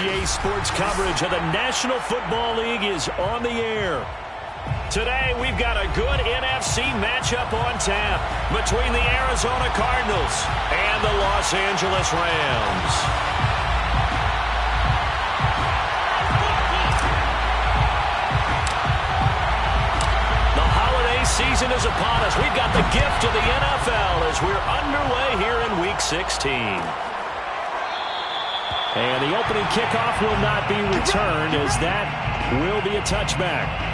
NBA sports coverage of the National Football League is on the air. Today, we've got a good NFC matchup on tap between the Arizona Cardinals and the Los Angeles Rams. The holiday season is upon us. We've got the gift of the NFL as we're underway here in Week 16. And the opening kickoff will not be returned as that will be a touchback.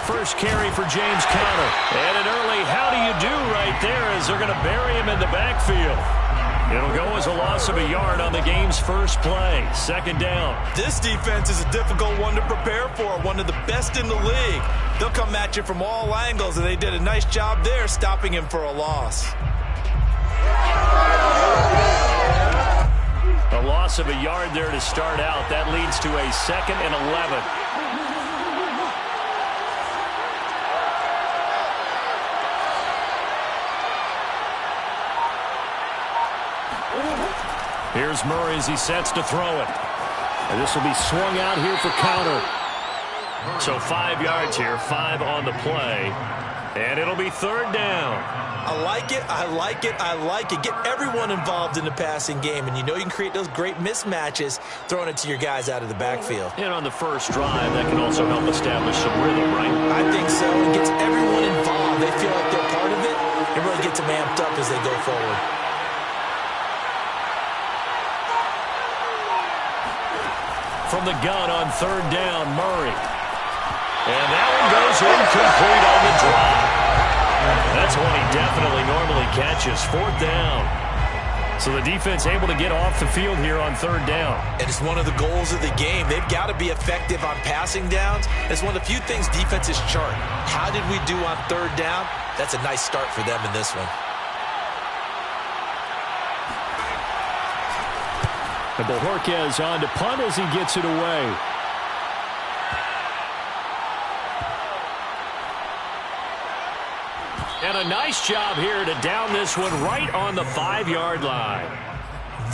First carry for James Conner. And an early how do you do right there as they're going to bury him in the backfield. It'll go as a loss of a yard on the game's first play. Second down. This defense is a difficult one to prepare for, one of the best in the league. They'll come at you from all angles, and they did a nice job there stopping him for a loss. A loss of a yard there to start out. That leads to a 2nd and 11. Here's Murray as he sets to throw it. And this will be swung out here for Conner. So 5 yards here, 5 on the play. And it'll be third down. I like it, I like it, I like it. Get everyone involved in the passing game, and you know you can create those great mismatches throwing it to your guys out of the backfield. And on the first drive, that can also help establish some rhythm, right? I think so. It gets everyone involved. They feel like they're part of it. It really gets them amped up as they go forward. From the gun on third down, Murray. And that one goes incomplete on the drop. That's one he definitely normally catches. Fourth down. So the defense able to get off the field here on third down. And it's one of the goals of the game. They've got to be effective on passing downs. It's one of the few things defenses chart. How did we do on third down? That's a nice start for them in this one. And Bojorquez on to punt as he gets it away. And a nice job here to down this one right on the 5-yard line.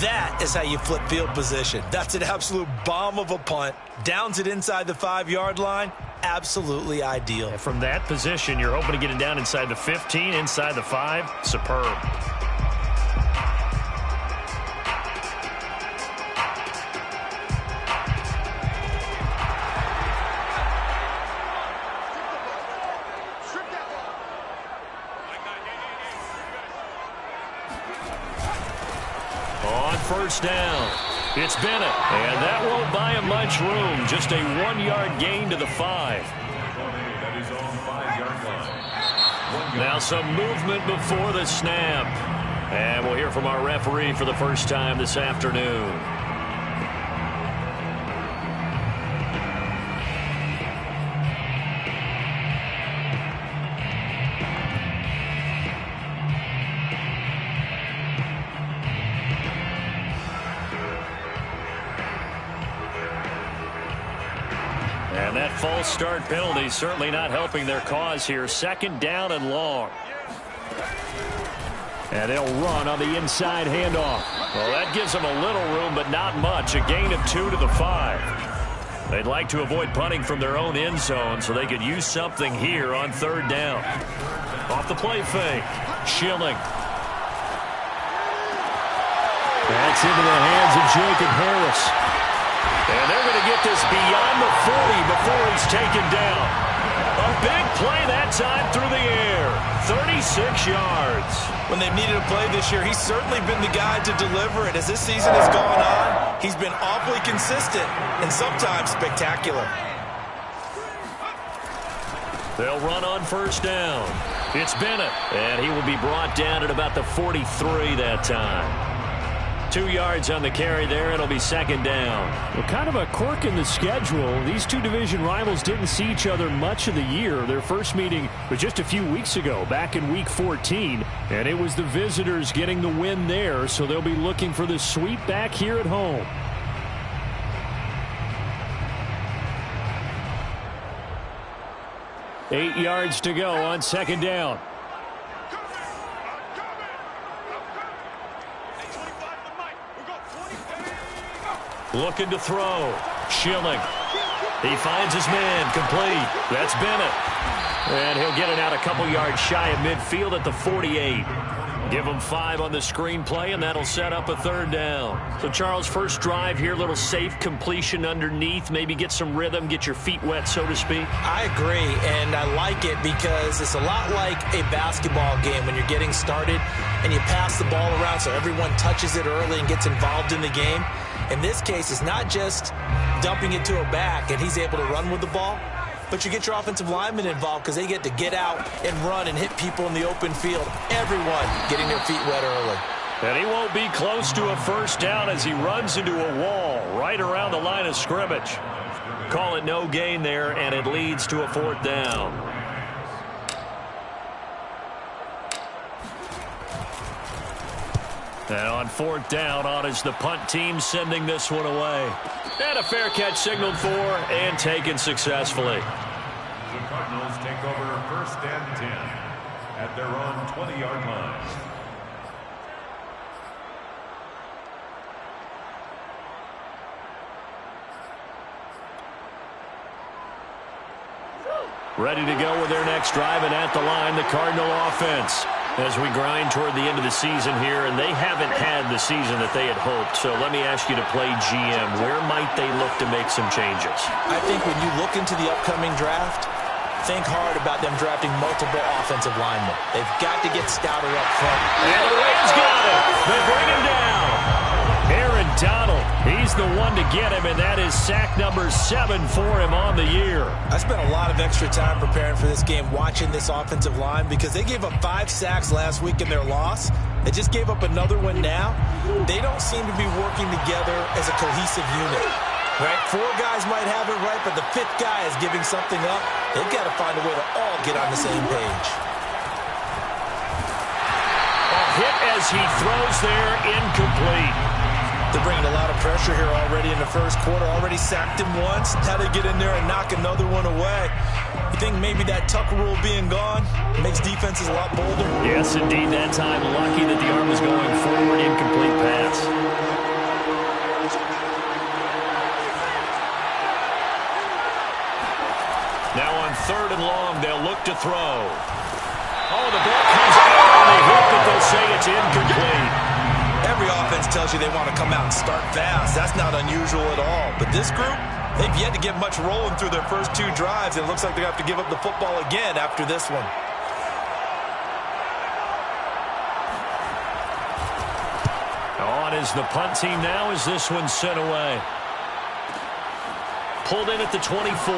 That is how you flip field position. That's an absolute bomb of a punt. Downs it inside the 5-yard line. Absolutely ideal. And from that position, you're hoping to get it down inside the 15, inside the 5. Superb. First down. It's Bennett. And that won't buy him much room. Just a 1-yard gain to the 5. Now some movement before the snap. And we'll hear from our referee for the first time this afternoon. And that false start penalty certainly not helping their cause here. Second down and long. And they'll run on the inside handoff. Well, that gives them a little room, but not much. A gain of 2 to the 5. They'd like to avoid punting from their own end zone so they could use something here on third down. Off the play fake. Schilling. That's into the hands of Jacob Harris. And they're going to get this beyond the 40 before he's taken down. A big play that time through the air. 36 yards. When they've needed a play this year, he's certainly been the guy to deliver it. As this season has gone on, he's been awfully consistent and sometimes spectacular. They'll run on first down. It's Bennett, and he will be brought down at about the 43 that time. 2 yards on the carry there. It'll be second down. Well, kind of a quirk in the schedule. These two division rivals didn't see each other much of the year. Their first meeting was just a few weeks ago, back in Week 14. And it was the visitors getting the win there, so they'll be looking for the sweep back here at home. Eight yards to go on second down. Looking to throw. Schilling. He finds his man. Complete. That's Bennett. And he'll get it out a couple yards shy of midfield at the 48. Give him 5 on the screen play, and that'll set up a third down. So, Charles, first drive here, little safe completion underneath. Maybe get some rhythm, get your feet wet, so to speak. I agree, and I like it because it's a lot like a basketball game when you're getting started and you pass the ball around so everyone touches it early and gets involved in the game. In this case, it's not just dumping it to a back and he's able to run with the ball, but you get your offensive linemen involved because they get to get out and run and hit people in the open field. Everyone getting their feet wet early. And he won't be close to a first down as he runs into a wall right around the line of scrimmage. Call it no gain there, and it leads to a fourth down. And on fourth down, on is the punt team sending this one away. And a fair catch signaled for and taken successfully. The Cardinals take over first and 10 at their own 20-yard line. Ready to go with their next drive, and at the line, the Cardinal offense. As we grind toward the end of the season here, and they haven't had the season that they had hoped. So let me ask you to play GM. Where might they look to make some changes? I think when you look into the upcoming draft, think hard about them drafting multiple offensive linemen. They've got to get stouter up front. And the Rams got him. They bring him down. Aaron Donald, he's the one to get him, and that is sack number 7 for him on the year. I spent a lot of extra time preparing for this game, watching this offensive line, because they gave up 5 sacks last week in their loss. They just gave up another one now. They don't seem to be working together as a cohesive unit. Right? 4 guys might have it right, but the 5th guy is giving something up. They've got to find a way to all get on the same page. A hit as he throws there, incomplete. They're bringing a lot of pressure here already in the first quarter. Already sacked him once. How to get in there and knock another one away. You think maybe that Tucker rule being gone makes defenses a lot bolder? Yes, indeed. That time, lucky that the arm was going forward. Incomplete pass. Now on 3rd and long, they'll look to throw. Oh, the ball comes out, and they hope that they'll say it's incomplete. Every offense tells you they want to come out and start fast. That's not unusual at all. But this group, they've yet to get much rolling through their first 2 drives. It looks like they have to give up the football again after this one. On is the punt team now as this one's sent away. Pulled in at the 24.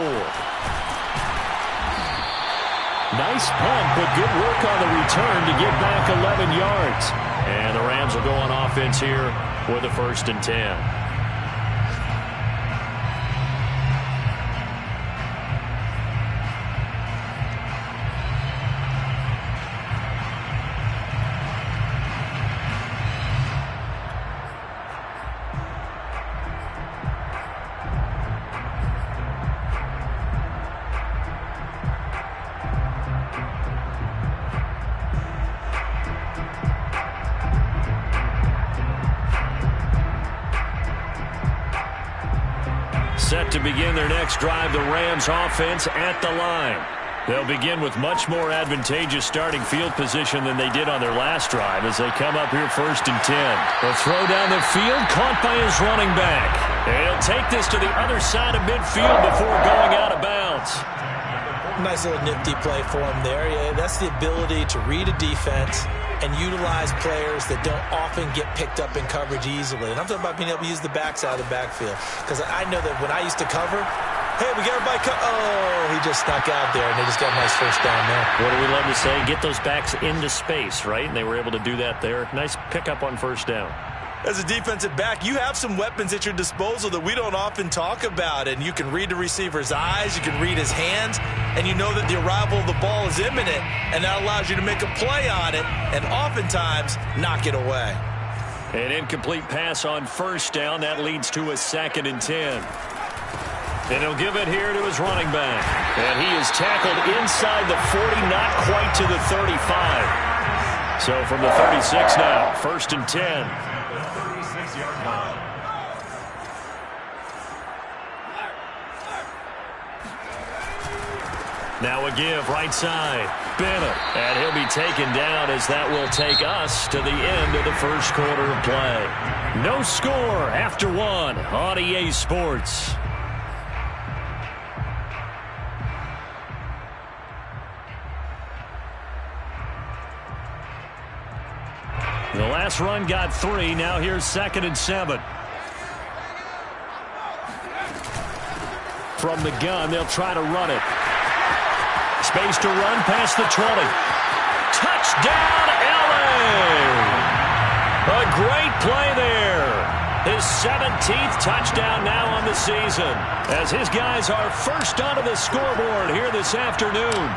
Nice punt, but good work on the return to get back 11 yards. And the Rams will go on offense here with a 1st and 10. Set to begin their next drive, the Rams offense at the line. They'll begin with much more advantageous starting field position than they did on their last drive as they come up here 1st and 10. They'll throw down the field, caught by his running back. And he'll take this to the other side of midfield before going out of bounds. Nice little nifty play for him there. Yeah, that's the ability to read a defense and utilize players that don't often get picked up in coverage easily. And I'm talking about being able to use the backside of the backfield. Because I know that when I used to cover, Hey, we got everybody. Oh, he just snuck out there, and they just got a nice first down there. What do we love to say? Get those backs into space, right? And they were able to do that there. Nice pickup on first down. As a defensive back, you have some weapons at your disposal that we don't often talk about, and you can read the receiver's eyes, you can read his hands, and you know that the arrival of the ball is imminent, and that allows you to make a play on it and oftentimes knock it away. An incomplete pass on first down. That leads to a 2nd and 10. And he'll give it here to his running back. And he is tackled inside the 40, not quite to the 35. So from the 36 now, 1st and 10. Now a give right side. Bennett. And he'll be taken down as that will take us to the end of the first quarter of play. No score after 1 on EA Sports. The last run got 3. Now here's 2nd and 7. From the gun, they'll try to run it. Space to run past the 20. Touchdown, LA! A great play there. His 17th touchdown now on the season, as his guys are first onto the scoreboard here this afternoon.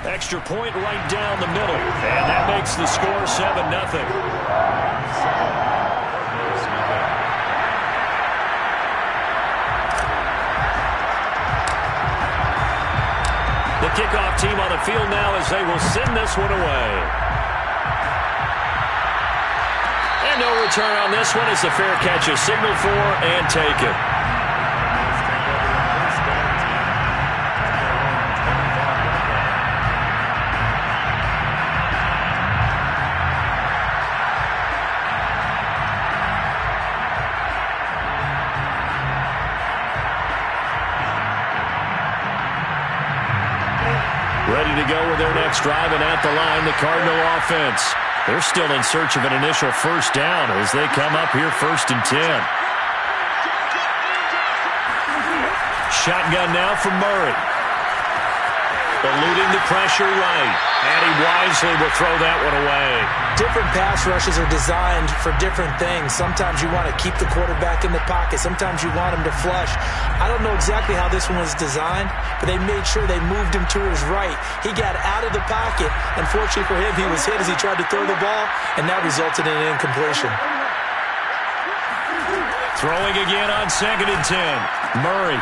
Extra point right down the middle, and that makes the score 7-0. The kickoff team on the field now as they will send this one away. And no return on this one as the fair catch is signaled for and taken. Ready to go with their next drive, and at the line, the Cardinal offense. They're still in search of an initial first down as they come up here 1st and 10. Shotgun now from Murray. Eluding the pressure right. And he wisely will throw that one away. Different pass rushes are designed for different things. Sometimes you want to keep the quarterback in the pocket. Sometimes you want him to flush. I don't know exactly how this one was designed, but they made sure they moved him to his right. He got out of the pocket. Unfortunately for him, he was hit as he tried to throw the ball, and that resulted in an incompletion. Throwing again on 2nd and 10. Murray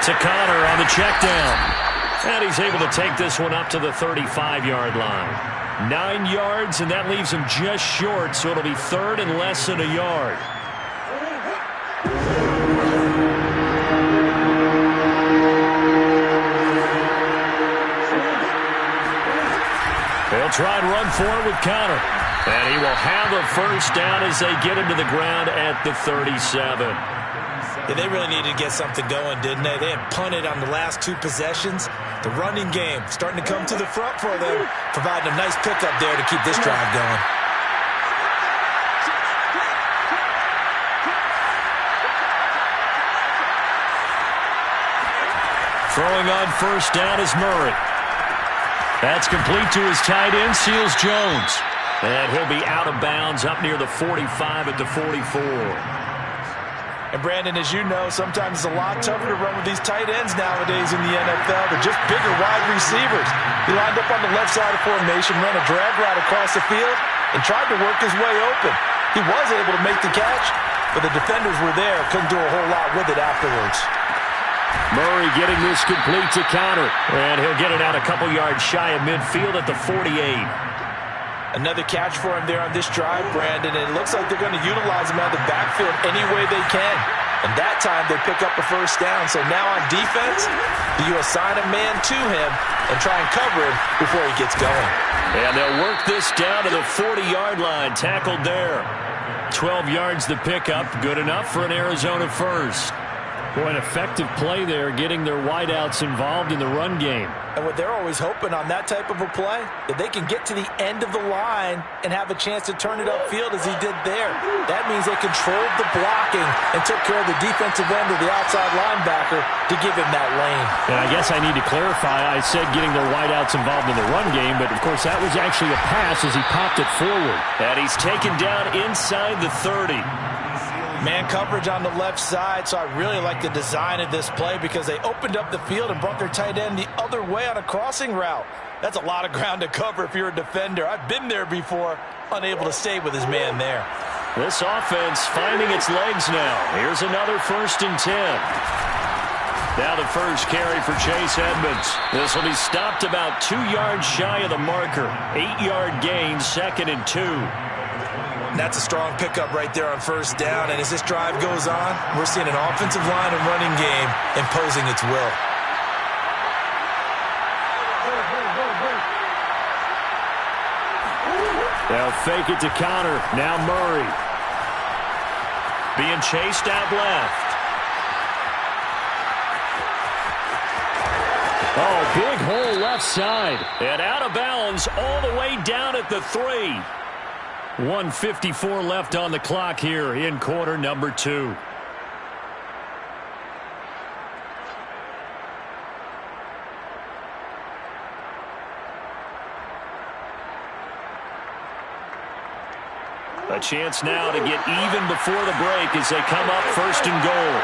to Connor on the check down. And he's able to take this one up to the 35-yard line. 9 yards, and that leaves him just short, so it'll be 3rd and less than a yard. They'll try and run for it with Connor. And he will have a first down as they get him to the ground at the 37. Yeah, they really needed to get something going, didn't they? They had punted on the last 2 possessions. The running game starting to come to the front for them, providing a nice pickup there to keep this drive going. Throwing on first down is Murray. That's complete to his tight end, Seals Jones. And he'll be out of bounds up near the 45 at the 44. And, Brandon, as you know, sometimes it's a lot tougher to run with these tight ends nowadays in the NFL. They're just bigger wide receivers. He lined up on the left side of formation, ran a drag route across the field, and tried to work his way open. He was able to make the catch, but the defenders were there. Couldn't do a whole lot with it afterwards. Murray getting this complete to Connor. And he'll get it out a couple yards shy of midfield at the 48. Another catch for him there on this drive, Brandon. And it looks like they're going to utilize him out of the backfield any way they can. And that time they pick up a first down. So now on defense, you assign a man to him and try and cover him before he gets going. And they'll work this down to the 40-yard line. Tackled there. 12 yards the pickup. Good enough for an Arizona first. Well, an effective play there, getting their wideouts involved in the run game. And what they're always hoping on that type of a play, that they can get to the end of the line and have a chance to turn it upfield as he did there. That means they controlled the blocking and took care of the defensive end of the outside linebacker to give him that lane. And I guess I need to clarify, I said getting their wideouts involved in the run game, but of course that was actually a pass as he popped it forward. And he's taken down inside the 30. Man coverage on the left side, so I really like the design of this play because they opened up the field and brought their tight end the other way on a crossing route. That's a lot of ground to cover if you're a defender. I've been there before, unable to stay with his man there. This offense finding its legs now. Here's another 1st and 10. Now the first carry for Chase Edmonds. This will be stopped about 2 yards shy of the marker. 8-yard gain, 2nd and 2. That's a strong pickup right there on 1st down. And as this drive goes on, we're seeing an offensive line and running game imposing its will. They'll fake it to counter. Now Murray. Being chased out left. Oh, big hole left side. And out of bounds all the way down at the 3. 1:54 left on the clock here in quarter number 2. A chance now to get even before the break as they come up 1st and goal.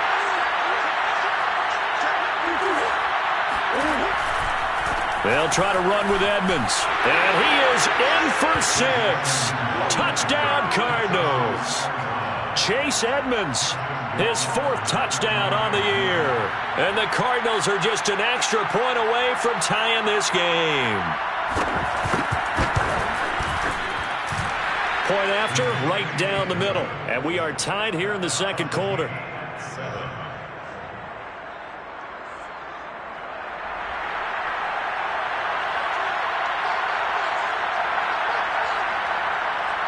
They'll try to run with Edmonds. And he is in for 6. Touchdown, Cardinals. Chase Edmonds, his 4th touchdown on the year. And the Cardinals are just an extra point away from tying this game. Point after, right down the middle. And we are tied here in the 2nd quarter.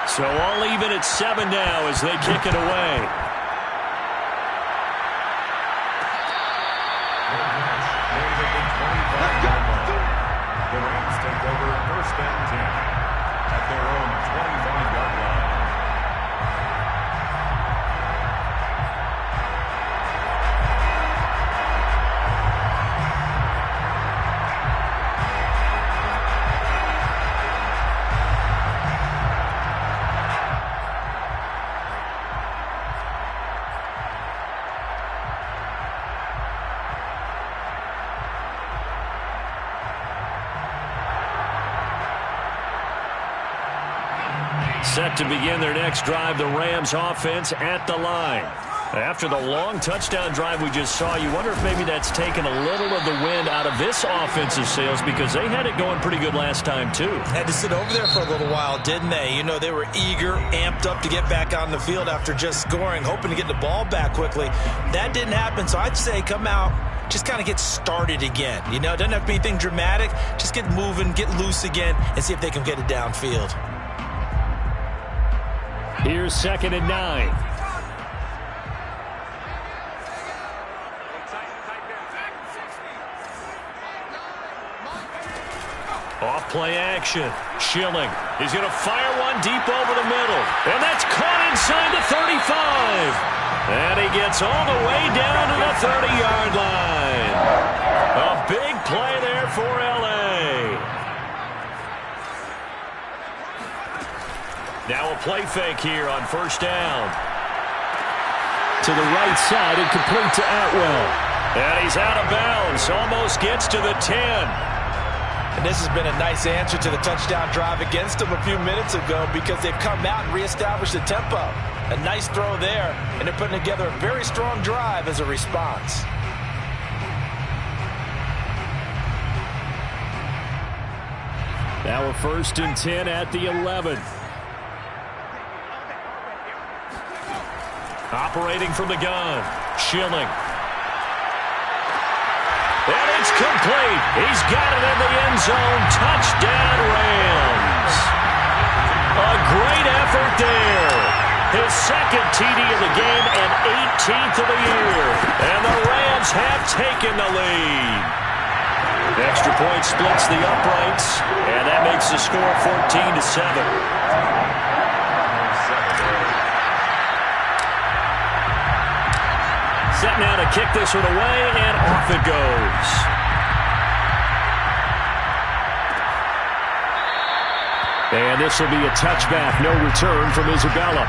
So all even at 7 now as they kick it away. The Rams take over 1st and 10 at their own 25-yard line. Set to begin their next drive, the Rams offense at the line. After the long touchdown drive we just saw, you wonder if maybe that's taken a little of the wind out of this offensive sails because they had it going pretty good last time too. Had to sit over there for a little while, didn't they? You know, they were eager, amped up to get back on the field after just scoring, hoping to get the ball back quickly. That didn't happen, so I'd say come out, just kind of get started again. You know, it doesn't have to be anything dramatic. Just get moving, get loose again, and see if they can get it downfield. Here's 2nd and 9. Off play action. Schilling is going to fire one deep over the middle. And that's caught inside the 35. And he gets all the way down to the 30-yard line. A big play there for L.A. Now a play fake here on 1st down. To the right side and complete to Atwell. And he's out of bounds. Almost gets to the 10. And this has been a nice answer to the touchdown drive against them a few minutes ago because they've come out and reestablished the tempo. A nice throw there, and they're putting together a very strong drive as a response. Now a 1st and 10 at the 11. Operating from the gun. Schilling. And it's complete. He's got it in the end zone. Touchdown, Rams. A great effort there. his second TD of the game and 18th of the year. And the Rams have taken the lead. Extra point splits the uprights, and that makes the score 14-7. Set now to kick this one away, and off it goes. And this will be a touchback, no return from Isabella.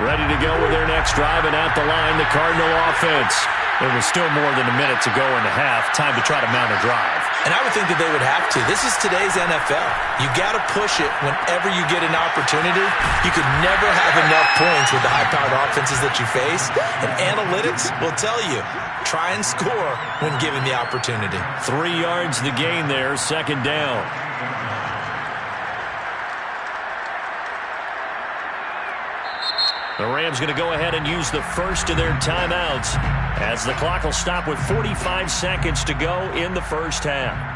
Ready to go with their next drive, and at the line, the Cardinal offense. There was still more than a minute to go in the half. Time to try to mount a drive. And I would think that they would have to. This is today's NFL. You got to push it whenever you get an opportunity. You could never have enough points with the high-powered offenses that you face. And analytics will tell you, try and score when given the opportunity. 3 yards the gain there, second down. The Rams going to go ahead and use the first of their timeouts as the clock will stop with 45 seconds to go in the first half.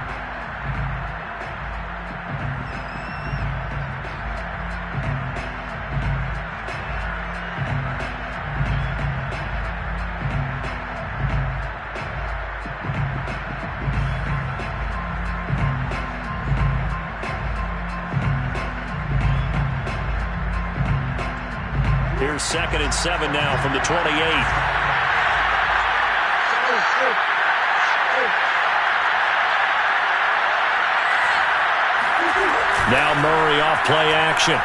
Here's 2nd and 7 now from the 28. Now Murray off play action.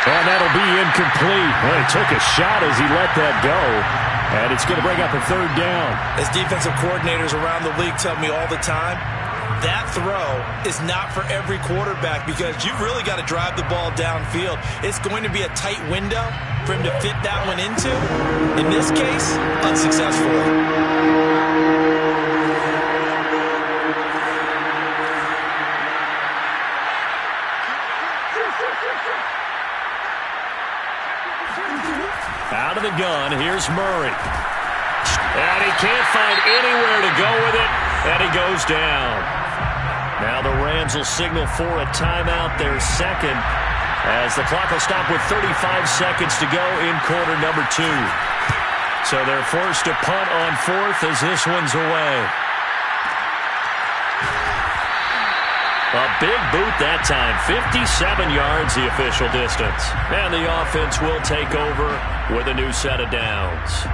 And that'll be incomplete. Well, he took a shot as he let that go. And it's going to bring up a third down. As defensive coordinators around the league tell me all the time, that throw is not for every quarterback because you've really got to drive the ball downfield. It's going to be a tight window for him to fit that one into. In this case, unsuccessfully. Out of the gun, here's Murray. And he can't find anywhere to go with it, and he goes down. Now the Rams will signal for a timeout, their second, as the clock will stop with 35 seconds to go in quarter number 2. So they're forced to punt on fourth as this one's away. A big boot that time, 57 yards the official distance. And the offense will take over with a new set of downs.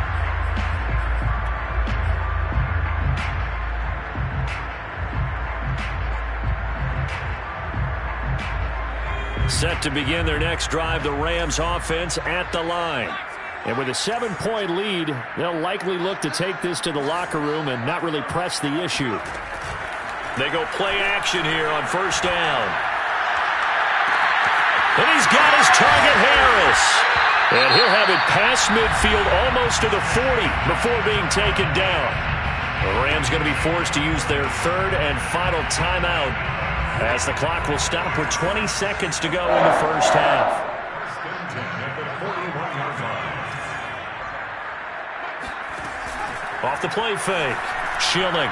Set to begin their next drive, the Rams offense at the line. And with a 7-point lead, they'll likely look to take this to the locker room and not really press the issue. They go play action here on first down. And he's got his target, Harris. And he'll have it past midfield almost to the 40 before being taken down. The Rams going to be forced to use their third and final timeout as the clock will stop with 20 seconds to go in the first half. Off the play fake. Schilling.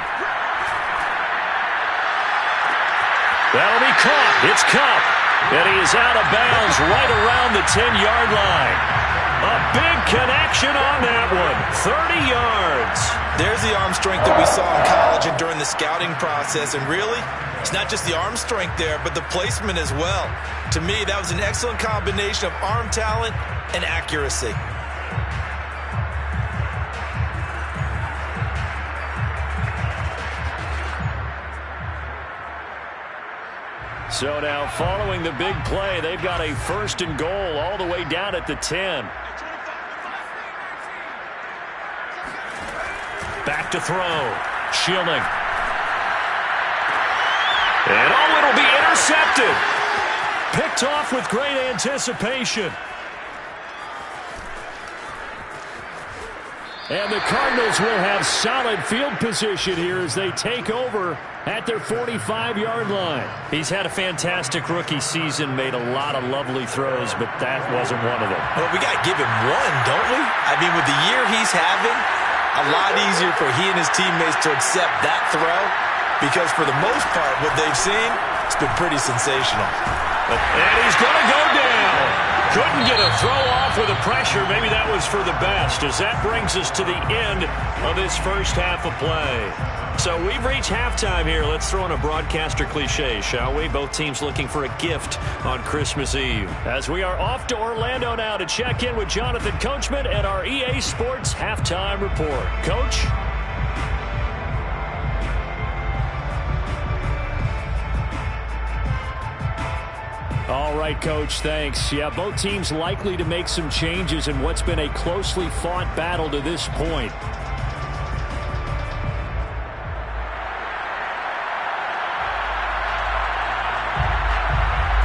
That'll be caught. It's Kupp. And he is out of bounds right around the 10-yard line. A big connection on that one. 30 yards. There's the arm strength that we saw in college and during the scouting process. And really, it's not just the arm strength there, but the placement as well. To me, that was an excellent combination of arm talent and accuracy. So now following the big play, they've got a first and goal all the way down at the 10. Back to throw. Schilling. And oh, it'll be intercepted. Picked off with great anticipation. And the Cardinals will have solid field position here as they take over at their 45-yard line. He's had a fantastic rookie season, made a lot of lovely throws, but that wasn't one of them. Well, we got to give him one, don't we? I mean, with the year he's having, a lot easier for he and his teammates to accept that throw because for the most part, what they've seen, it's been pretty sensational. And he's going to go down. Couldn't get a throw off with the pressure. Maybe that was for the best, as that brings us to the end of this first half of play. So we've reached halftime here. Let's throw in a broadcaster cliche, shall we? Both teams looking for a gift on Christmas Eve. As we are off to Orlando now to check in with Jonathan Coachman and our EA Sports Halftime Report. Coach? All right, Coach, thanks. Yeah, both teams likely to make some changes in what's been a closely fought battle to this point.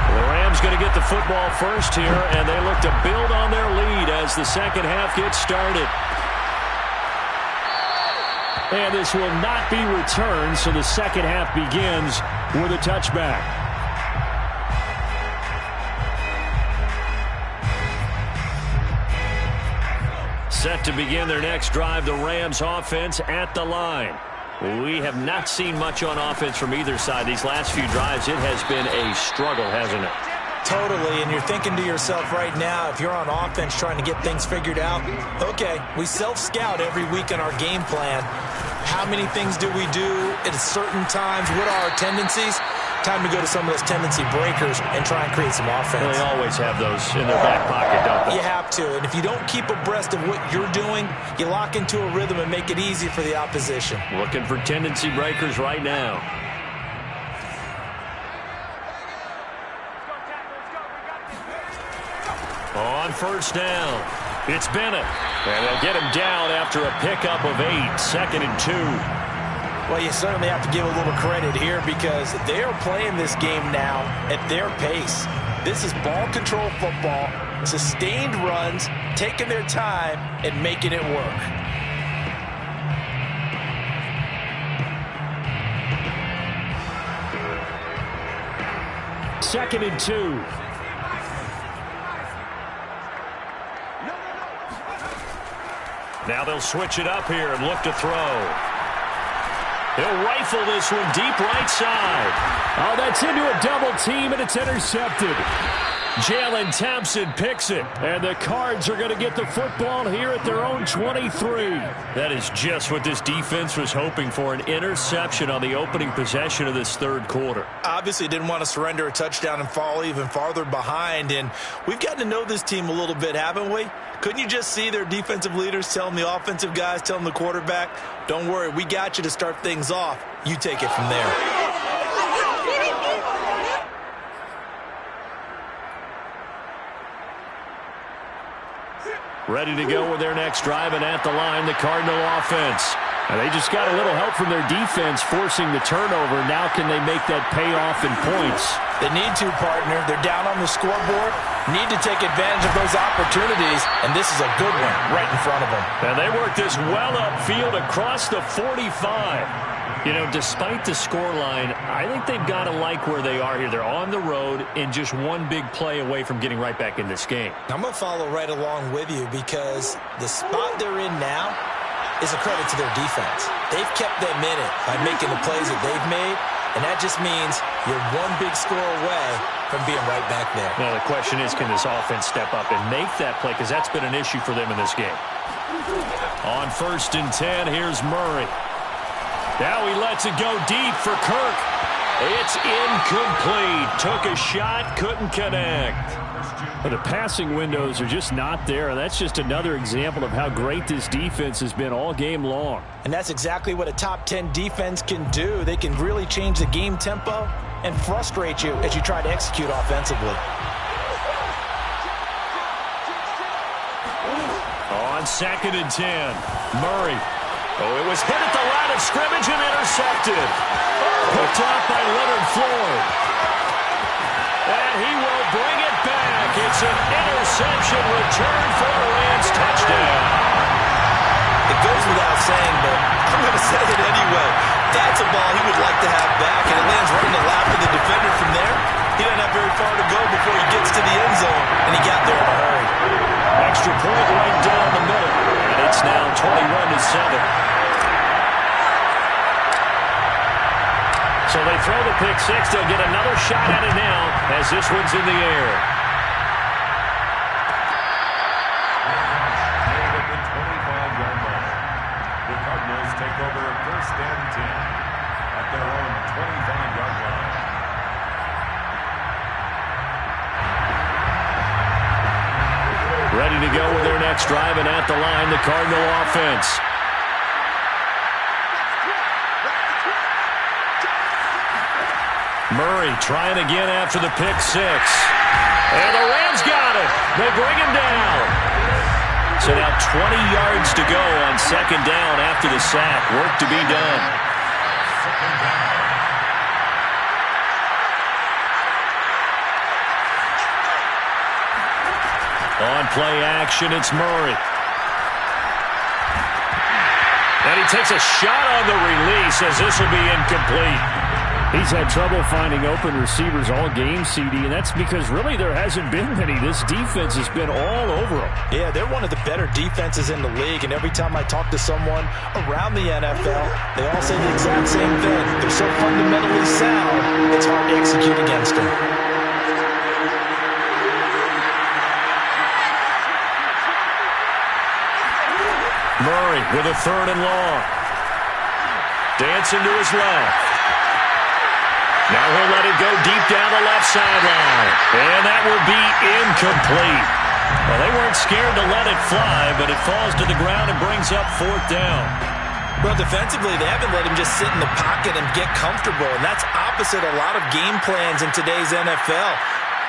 The Rams going to get the football first here, and they look to build on their lead as the second half gets started. And this will not be returned, so the second half begins with a touchback. Set to begin their next drive, the Rams offense at the line. We have not seen much on offense from either side. These last few drives, it has been a struggle, hasn't it? Totally, and you're thinking to yourself right now, if you're on offense trying to get things figured out, okay, we self-scout every week in our game plan. How many things do we do at certain times? What are our tendencies? Time to go to some of those tendency breakers and try and create some offense. They always have those in their back pocket, don't they? You have to, and if you don't keep abreast of what you're doing, you lock into a rhythm and make it easy for the opposition. Looking for tendency breakers right now. On first down, it's Bennett. And they'll get him down after a pickup of 8, 2nd and 2. Well, you certainly have to give a little credit here because they are playing this game now at their pace. This is ball control football, sustained runs, taking their time and making it work. Second and 2. Now they'll switch it up here and look to throw. He'll rifle this one deep right side. Oh, that's into a double team, and it's intercepted. Jalen Thompson picks it, and the Cards are going to get the football here at their own 23. That is just what this defense was hoping for, an interception on the opening possession of this third quarter. Obviously didn't want to surrender a touchdown and fall even farther behind, and we've gotten to know this team a little bit, haven't we? Couldn't you just see their defensive leaders telling the offensive guys, telling the quarterback, don't worry, we got you to start things off. You take it from there. Ready to go with their next drive, and at the line, the Cardinal offense. And they just got a little help from their defense forcing the turnover. Now can they make that pay off in points? They need to, partner. They're down on the scoreboard. Need to take advantage of those opportunities, and this is a good one right in front of them. And they work this well upfield across the 45. You know, despite the scoreline, I think they've got to like where they are here. They're on the road and just one big play away from getting right back in this game. I'm going to follow right along with you because the spot they're in now is a credit to their defense. They've kept them in it by making the plays that they've made, and that just means you're one big score away from being right back there. Now, the question is, can this offense step up and make that play? Because that's been an issue for them in this game. On 1st and 10, here's Murray. Now he lets it go deep for Kirk. It's incomplete. Took a shot, couldn't connect. The passing windows are just not there. That's just another example of how great this defense has been all game long. And that's exactly what a top 10 defense can do. They can really change the game tempo and frustrate you as you try to execute offensively. On 2nd and 10, Murray. Oh, it was hit at the line of scrimmage and intercepted. Picked off by Leonard Floyd. And he will bring it back. It's an interception return for a Rams touchdown. The I'm going to say it anyway. That's a ball he would like to have back, and it lands right in the lap of the defender from there. He doesn't have very far to go before he gets to the end zone, and he got there in a hurry. Extra point right down the middle, and it's now 21-7. So they throw the pick six. They'll get another shot at it now as this one's in the air. At the 25-yard line. The Cardinals take over first and 10 at their own 25-yard line. Ready to go with their next drive, and at the line, the Cardinal offense. Murray trying again after the pick six. And the Rams got it. They bring him down. So now 20 yards to go on second down after the sack. Work to be done. On play action, it's Murray. And he takes a shot on the release as this will be incomplete. He's had trouble finding open receivers all game, CD, and that's because really there hasn't been many. This defense has been all over them. Yeah, they're one of the better defenses in the league, and every time I talk to someone around the NFL, they all say the exact same thing. They're so fundamentally sound, it's hard to execute against them. Murray with a third and long. Dancing to his left. Now he'll let it go deep down the left sideline. And that will be incomplete. Well, they weren't scared to let it fly, but it falls to the ground and brings up fourth down. Well, defensively, they haven't let him just sit in the pocket and get comfortable, and that's opposite a lot of game plans in today's NFL.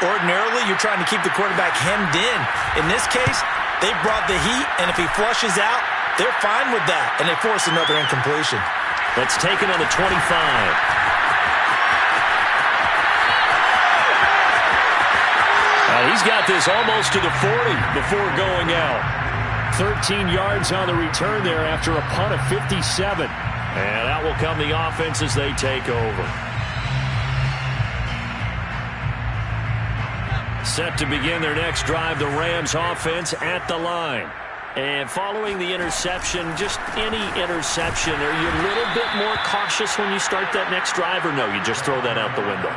Ordinarily, you're trying to keep the quarterback hemmed in. In this case, they brought the heat, and if he flushes out, they're fine with that, and they force another incompletion. That's taken on the 25. He's got this almost to the 40 before going out. 13 yards on the return there after a punt of 57. And out will come the offense as they take over. Set to begin their next drive, the Rams offense at the line. And following the interception, just any interception, are you a little bit more cautious when you start that next drive, or no, you just throw that out the window?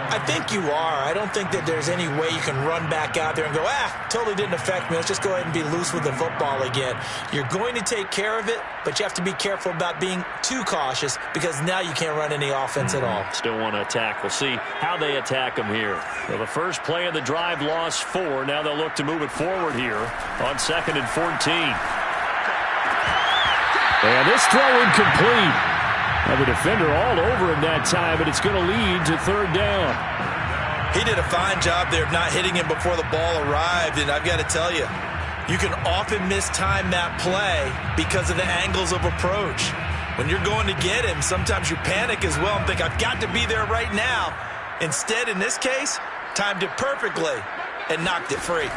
I think you are. I don't think that there's any way you can run back out there and go, totally didn't affect me. Let's just go ahead and be loose with the football again. You're going to take care of it, but you have to be careful about being too cautious because now you can't run any offense at all. Still want to attack. We'll see how they attack them here. Well, the first play of the drive lost 4. Now they'll look to move it forward here on 2nd and 14. And this throw incomplete. Now the defender all over him that time, but it's going to lead to third down. He did a fine job there of not hitting him before the ball arrived, and I've got to tell you, you can often mistime that play because of the angles of approach. When you're going to get him, sometimes you panic as well and think, I've got to be there right now. Instead, in this case, timed it perfectly and knocked it free.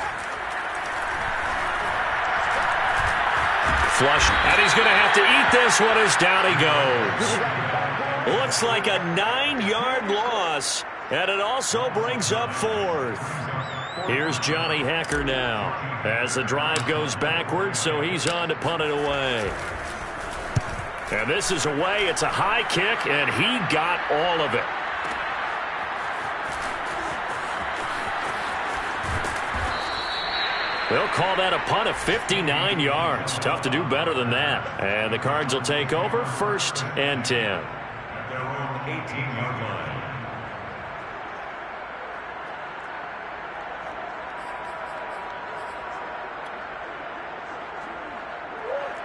Flush, and he's going to have to eat this one as down he goes. Looks like a 9-yard loss, and it also brings up fourth. Here's Johnny Hekker now as the drive goes backwards, so he's on to punt it away. And this is away. It's a high kick, and he got all of it. They'll call that a punt of 59 yards. Tough to do better than that. And the Cards will take over 1st and 10. At their own 18-yard line.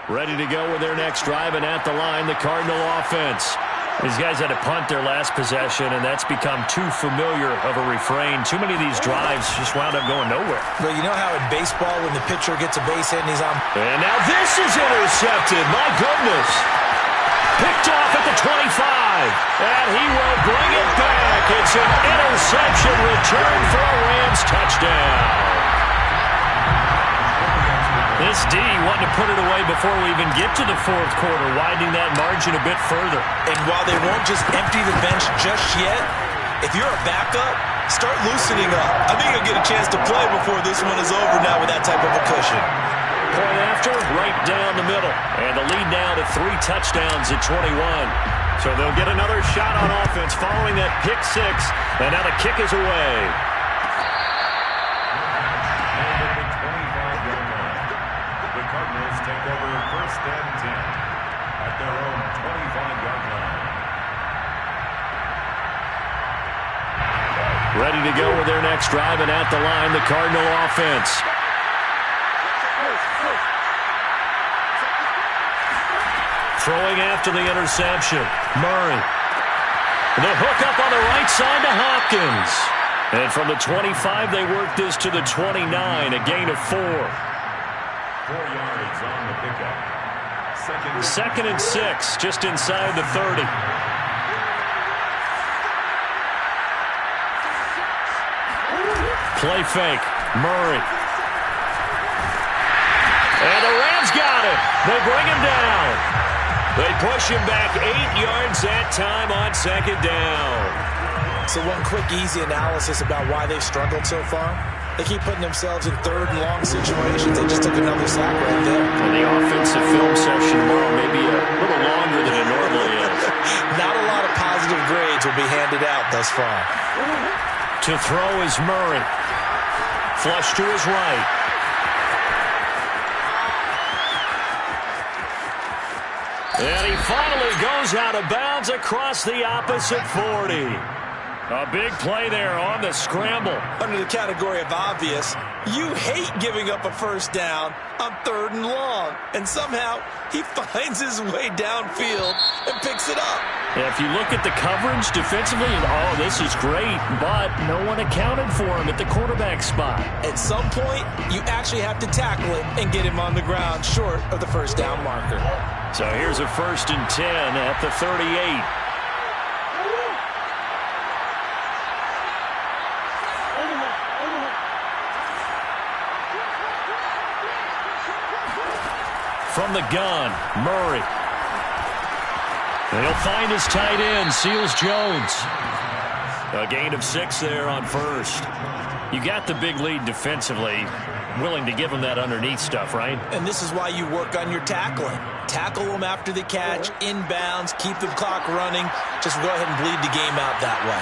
Ready to go with their next drive, and at the line, the Cardinal offense. These guys had to punt their last possession, and that's become too familiar of a refrain. Too many of these drives just wound up going nowhere. Well, you know how in baseball when the pitcher gets a base hit and he's on... And now this is intercepted. My goodness. Picked off at the 25. And he will bring it back. It's an interception return for a Rams touchdown. This D wanting to put it away before we even get to the fourth quarter, widening that margin a bit further. And while they won't just empty the bench just yet, if you're a backup, start loosening up. I think you'll get a chance to play before this one is over now with that type of a cushion. Point after, right down the middle. And the lead now to 3 touchdowns at 21. So they'll get another shot on offense following that pick 6. And now the kick is away. The Cardinals take over first and 10 at their own 25-yard line. Ready to go with their next drive, and at the line, the Cardinal offense. Throwing after the interception, Murray. The hook up on the right side to Hopkins. And from the 25, they work this to the 29, a gain of 4. 4 yards on the pickup. Second and 6, just inside the 30. Play fake, Murray. And the Rams got him. They bring him down. They push him back 8 yards that time on second down. So one quick, easy analysis about why they've struggled so far. They keep putting themselves in third and long situations. They just took another sack right there. And the offensive film session tomorrow may be a little longer than it normally is. Not a lot of positive grades will be handed out thus far. To throw is Murray. Flush to his right. And he finally goes out of bounds across the opposite 40. A big play there on the scramble. Under the category of obvious, you hate giving up a first down on 3rd and long. And somehow, he finds his way downfield and picks it up. Yeah, if you look at the coverage defensively, oh, this is great, but no one accounted for him at the quarterback spot. At some point, you actually have to tackle him and get him on the ground short of the first down marker. So here's a 1st and 10 at the 38. From the gun, Murray. And he'll find his tight end, Seals Jones. A gain of 6 there on 1st. You got the big lead defensively. Willing to give him that underneath stuff, right? And this is why you work on your tackling. Tackle them after the catch, inbounds, keep the clock running. Just go ahead and bleed the game out that way.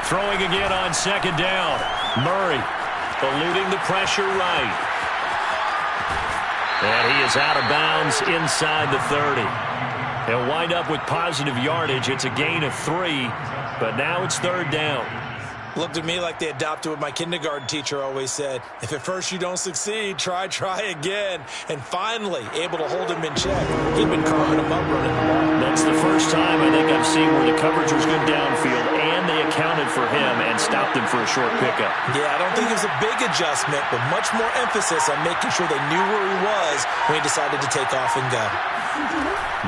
Throwing again on 2nd down. Murray eluding the pressure right. And he is out of bounds inside the 30. He'll wind up with positive yardage. It's a gain of 3, but now it's 3rd down. Looked at me like they adopted what my kindergarten teacher always said. If at first you don't succeed, try again. And finally, able to hold him in check. He'd been carving him up running the ball. That's the first time I think I've seen where the coverage was good downfield, and they accounted for him and stopped him for a short pickup. Yeah, I don't think it was a big adjustment, but much more emphasis on making sure they knew where he was when he decided to take off and go.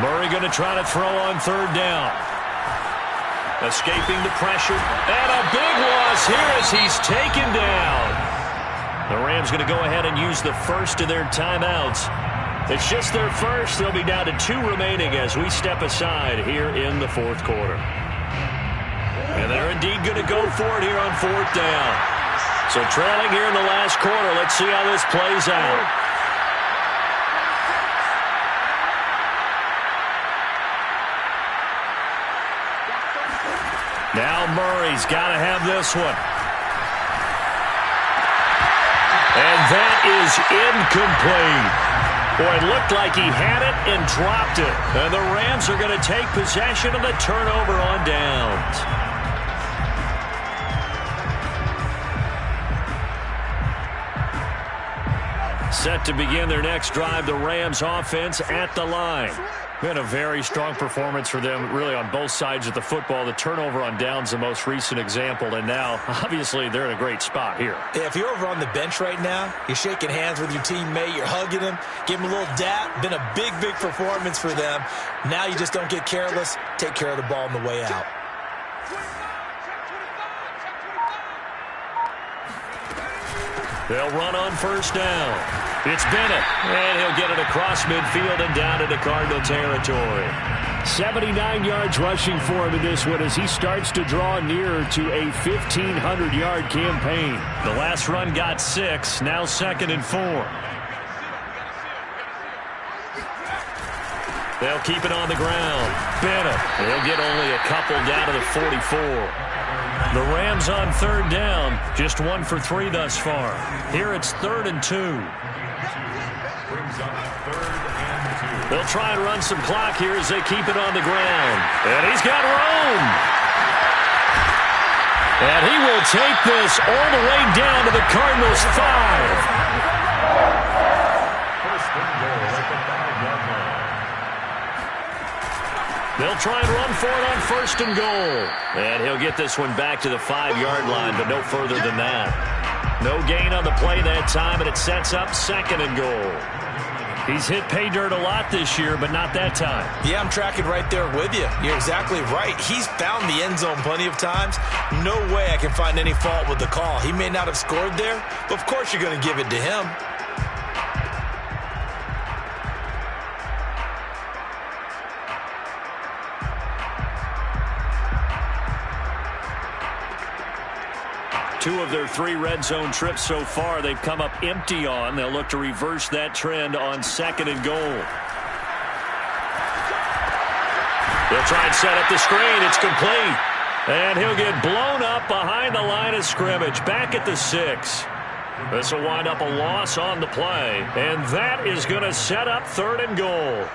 Murray going to try to throw on 3rd down. Escaping the pressure. And a big loss here as he's taken down. The Rams going to go ahead and use the first of their timeouts. It's just their first. They'll be down to 2 remaining as we step aside here in the 4th quarter. And they're indeed going to go for it here on 4th down. So trailing here in the last quarter. Let's see how this plays out. Now Murray's got to have this one. And that is incomplete. Boy, it looked like he had it and dropped it. And the Rams are going to take possession of the turnover on downs. Set to begin their next drive, the Rams offense at the line. Been a very strong performance for them, really, on both sides of the football. The turnover on downs, the most recent example, and now, obviously, they're in a great spot here. Yeah, if you're over on the bench right now, you're shaking hands with your teammate, you're hugging him, give him a little dap. Been a big, big performance for them. Now you just don't get careless. Take care of the ball on the way out. They'll run on first down. It's Bennett, and he'll get it across midfield and down into Cardinal territory. 79 yards rushing for him in this one as he starts to draw nearer to a 1,500-yard campaign. The last run got 6, now 2nd and 4. They'll keep it on the ground. Bennett, he'll get only a couple down to the 44. The Rams on 3rd down, just 1 for 3 thus far. Here it's 3rd and 2. Brings up 3rd and 2. They'll try and run some clock here as they keep it on the ground. And he's got room. And he will take this all the way down to the Cardinals' 5. First and goal at the 5-yard line. They'll try and run for it on 1st and goal. And he'll get this one back to the 5-yard line, but no further than that. No gain on the play that time, and it sets up 2nd and goal. He's hit pay dirt a lot this year, but not that time. Yeah, I'm tracking right there with you. You're exactly right. He's found the end zone plenty of times. No way I can find any fault with the call. He may not have scored there, but of course you're going to give it to him. Two of their 3 red zone trips so far they've come up empty on. They'll look to reverse that trend on 2nd and goal. They'll try and set up the screen. It's complete. And he'll get blown up behind the line of scrimmage, back at the 6. This will wind up a loss on the play. And that is going to set up 3rd and goal.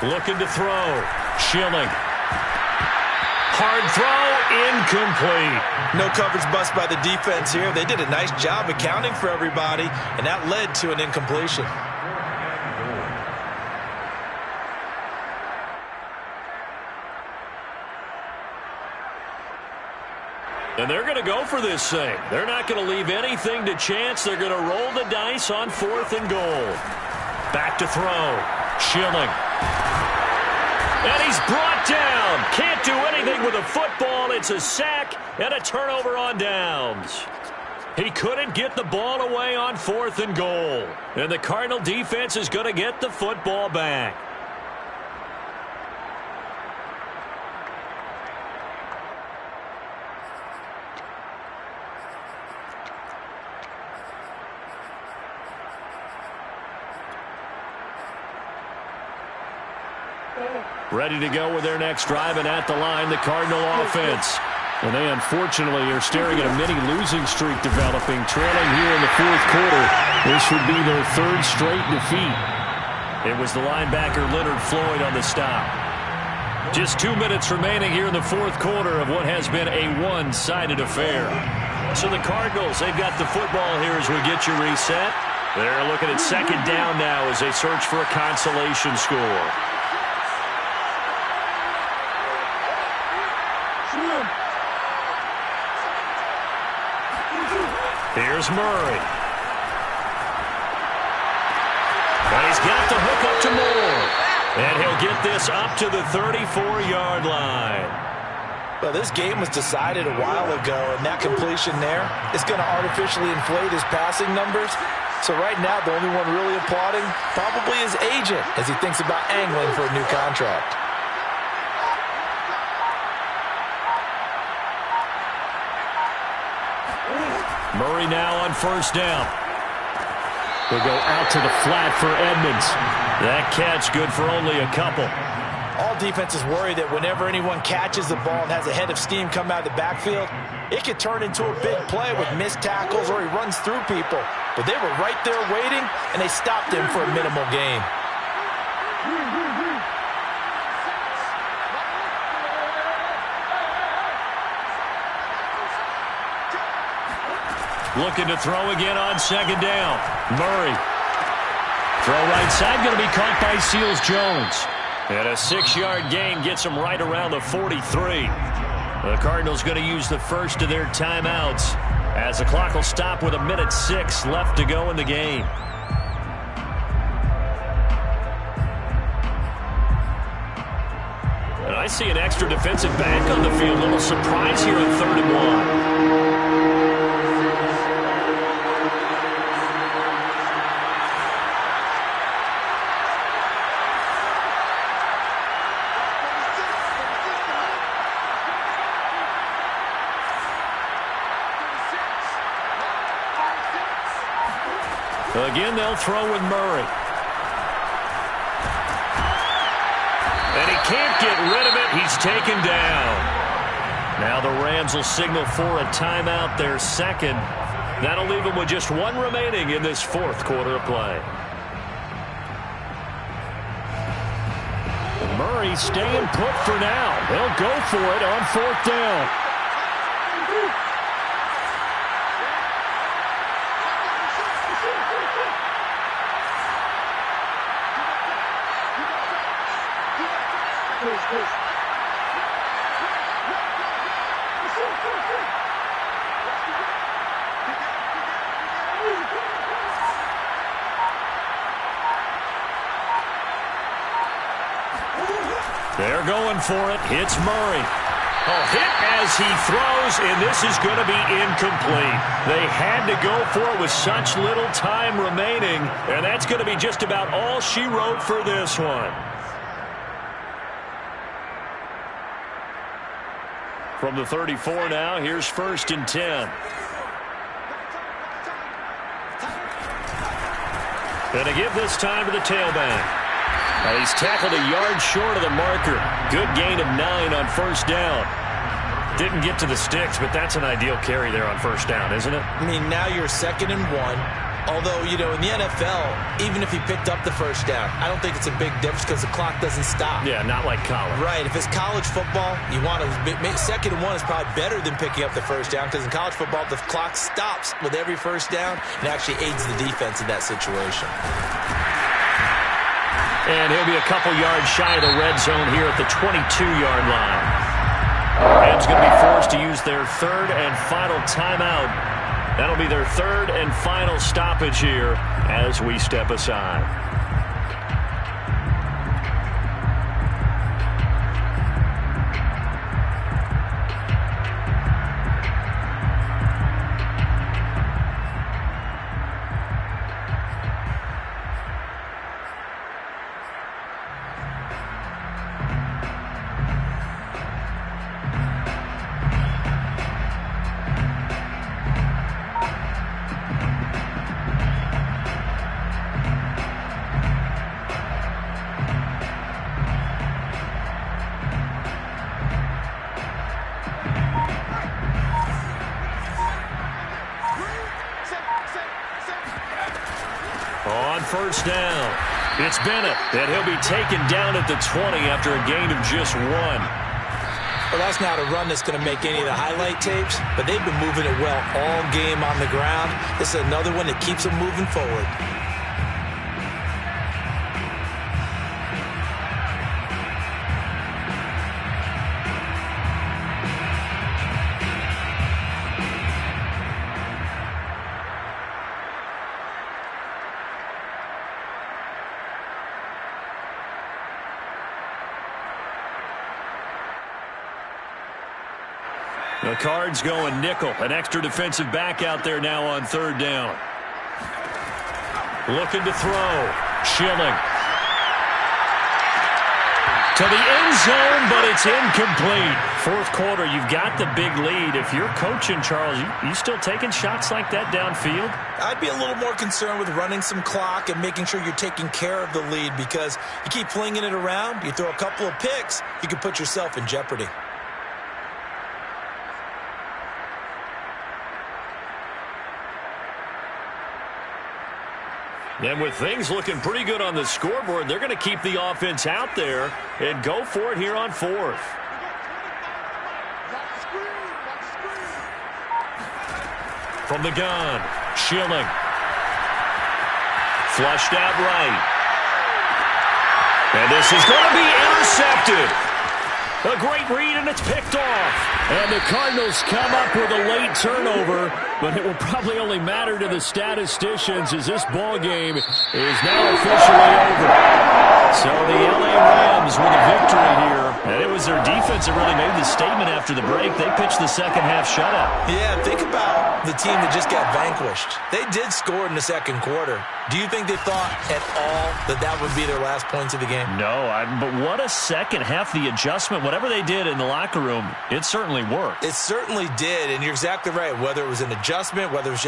Looking to throw. Schilling. Hard throw, incomplete. No coverage bust by the defense here. They did a nice job accounting for everybody, and that led to an incompletion. And they're going to go for this thing. They're not going to leave anything to chance. They're going to roll the dice on 4th and goal. Back to throw. Schilling. And he's brought down. Can't do anything with a football. It's a sack and a turnover on downs. He couldn't get the ball away on 4th and goal. And the Cardinal defense is going to get the football back. Ready to go with their next drive, and at the line, the Cardinal offense. And they unfortunately are staring at a mini losing streak developing, trailing here in the 4th quarter. This would be their 3rd straight defeat. It was the linebacker Leonard Floyd on the stop. Just 2 minutes remaining here in the 4th quarter of what has been a one-sided affair. So the Cardinals, they've got the football here as we get you reset. They're looking at 2nd down now as they search for a consolation score. Here's Murray. And he's got the hook up to Moore. And he'll get this up to the 34-yard line. Well, this game was decided a while ago, and that completion there is going to artificially inflate his passing numbers. So right now, the only one really applauding probably his agent as he thinks about angling for a new contract. Murray now on 1st down. They'll go out to the flat for Edmonds. That catch good for only a couple. All defenses worry that whenever anyone catches the ball and has a head of steam come out of the backfield, It could turn into a big play with missed tackles or he runs through people. But they were right there waiting, and they stopped him for a minimal gain. Looking to throw again on second down. Murray. Throw right side, going to be caught by Seals-Jones. And a 6-yard gain gets him right around the 43. The Cardinals going to use the first of their timeouts as the clock will stop with 1:06 left to go in the game. And I see an extra defensive back on the field. A little surprise here on 3rd and 1. Again, they'll throw with Murray. And he can't get rid of it. He's taken down. Now the Rams will signal for a timeout, their second. That'll leave them with just one remaining in this 4th quarter of play. Murray staying put for now. They'll go for it on 4th down. They're going for it. It's Murray. Oh, hit as he throws, and this is going to be incomplete. They had to go for it with such little time remaining, and that's going to be just about all she wrote for this one. From the 34 now, here's 1st and 10. Going to give this time to the tailback. He's tackled a yard short of the marker. Good gain of 9 on 1st down. Didn't get to the sticks, but that's an ideal carry there on 1st down, isn't it? I mean, now you're 2nd and 1. Although, you know, in the NFL, even if he picked up the 1st down, I don't think it's a big difference because the clock doesn't stop. Yeah, not like college. Right. If it's college football, you want to 2nd and 1 is probably better than picking up the 1st down because in college football, the clock stops with every 1st down and actually aids the defense in that situation. And he'll be a couple yards shy of the red zone here at the 22-yard line. Rams going to be forced to use their 3rd and final timeout. That'll be their 3rd and final stoppage here as we step aside. On 1st down, it's Bennett, and he'll be taken down at the 20 after a gain of just 1. Well, that's not a run that's going to make any of the highlight tapes, but they've been moving it well all game on the ground. This is another one that keeps them moving forward. The Cards going nickel. An extra defensive back out there now on 3rd down. Looking to throw. Schilling. To the end zone, but it's incomplete. 4th quarter, you've got the big lead. If you're coaching, Charles, you still taking shots like that downfield? I'd be a little more concerned with running some clock and making sure you're taking care of the lead because you keep flinging it around, you throw a couple of picks, you can put yourself in jeopardy. And with things looking pretty good on the scoreboard, they're going to keep the offense out there and go for it here on fourth. From the gun, Schilling. Flushed out right. And this is going to be intercepted. A great read, and it's picked off. And the Cardinals come up with a late turnover, but it will probably only matter to the statisticians as this ball game is now officially over. So the LA Rams with a victory here. And it was their defense that really made the statement after the break. They pitched the second half shutout. Yeah, think about the team that just got vanquished. They did score in the second quarter. Do you think they thought at all that that would be their last points of the game? No, but what a second half. The adjustment, whatever they did in the locker room, it certainly worked. It certainly did, and you're exactly right. Whether it was an adjustment, whether it was just